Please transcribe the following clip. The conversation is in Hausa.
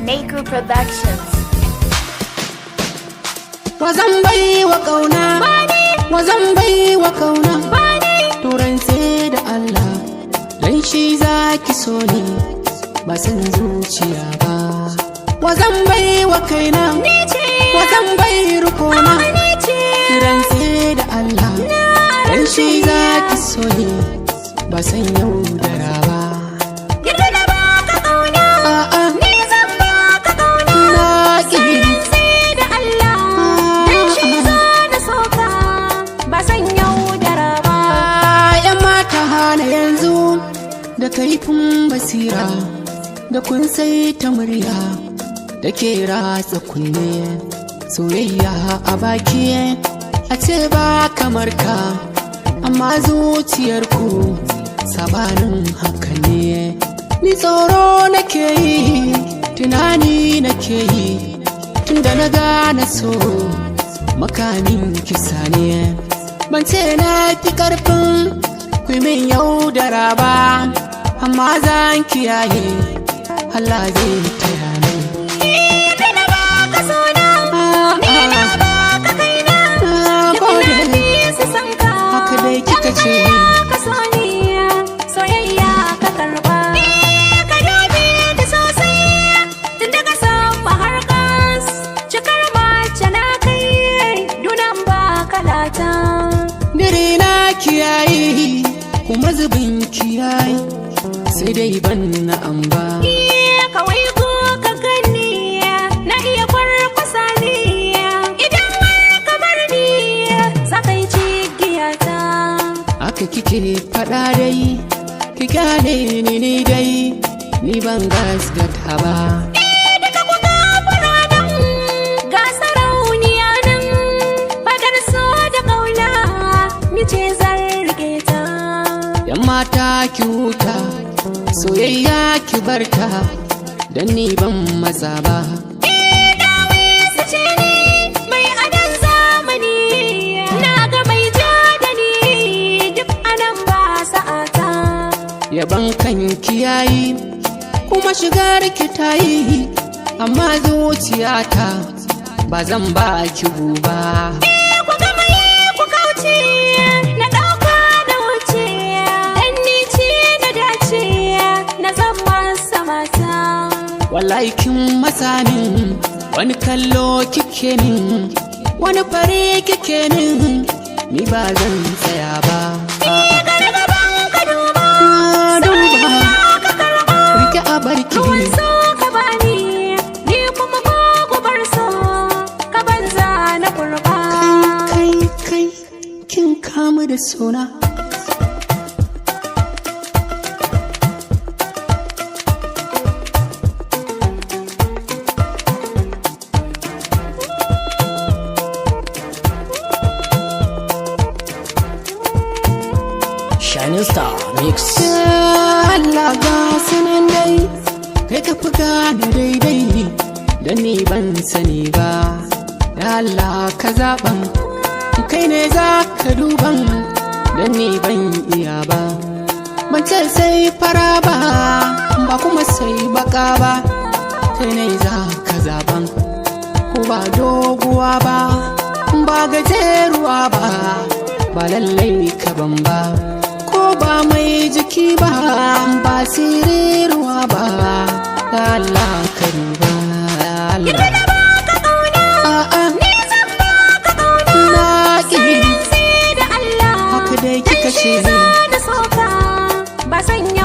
Naku Productions. Wazan bai wa kauna, wazan bai wa kauna, turance da Allah, dan shi zaki so ni, ba san zuciya ba. Wazan bai wa kaina, wazan bai rukona, turance da Allah, dan shi zaki so ni, ba san yaudara ba. Da kaifin basira da kun sai ta murya da ke ratsa kunne soyayya a baki a ce ba kamar ka amma zuciyarku sabanin haka ne. Ni tsoro nake yi tunani nake yi tunda na gane so makamin kisa ne. Ban ce na fi karfin kumin yaudara ba amma zan kiyaye Allah zai taya ni. Ni na baka sona, ni na baka kaina, duk na fi su san ka. Haka dai kika ce ka so ni, soyayya ka karba. Ka dubi da sosai, tun daga sama har kas, cikar mace na kai, dunan ba kalata. dare na kiyaye kuma zubin kiyaye sai dai ban na amba. Kawai ko ka gani na iya kwarkwasa ni, idan har kamar ni za ka yi cigiyata. Aka kike faɗa dai ki gane ni dai ni ban gasgata ba. Daga kuka fara nan ga sarauniya nan, fadar so da ƙauna ni ce zan rike ta. Yan mata ki huta soyayya ki barta dan ni ban matsa ba. Dawisa ce ni mai adon zamani, na ga mai ja da ni duk anan ba sa'ata. Yaban kan kiyayi kuma shigar ki tayi amma zuciyata ba zan ba ki guba. Ku gama yi ku kauce na ɗauka da wuce, dan ni ce na dace na zama samata. Wallahi kin matsa min wani kallo kike min wani fare kike min ni ba zan tsaya ba. Gare gaban ka duba, Duba ka karɓa, rike a barki ruwan so ka bani, ni kuma ko gubar so ka banza na kurba. kai kin kamu da suna. Shining Star Mix. Allah ga sanan dai kai ka fi gane daidai dan ni ban sani ba. Ya Allah ka zaɓan kai ne za ka duban dan ni ban iya ba. Ban ce sai fara ba ba kuma sai baka ba, kai ne za ka zaɓan ko ba doguwa ba ba gajeruwa ba ba lallai ka ban ba. Ko ba mai jiki ba ba siriruwa ba, Allah ka duba Allah. Na baka ƙauna, A'a ni zan baka ƙauna, na ƙi sai da Allah. haka dai kika ce Da soka ba sanya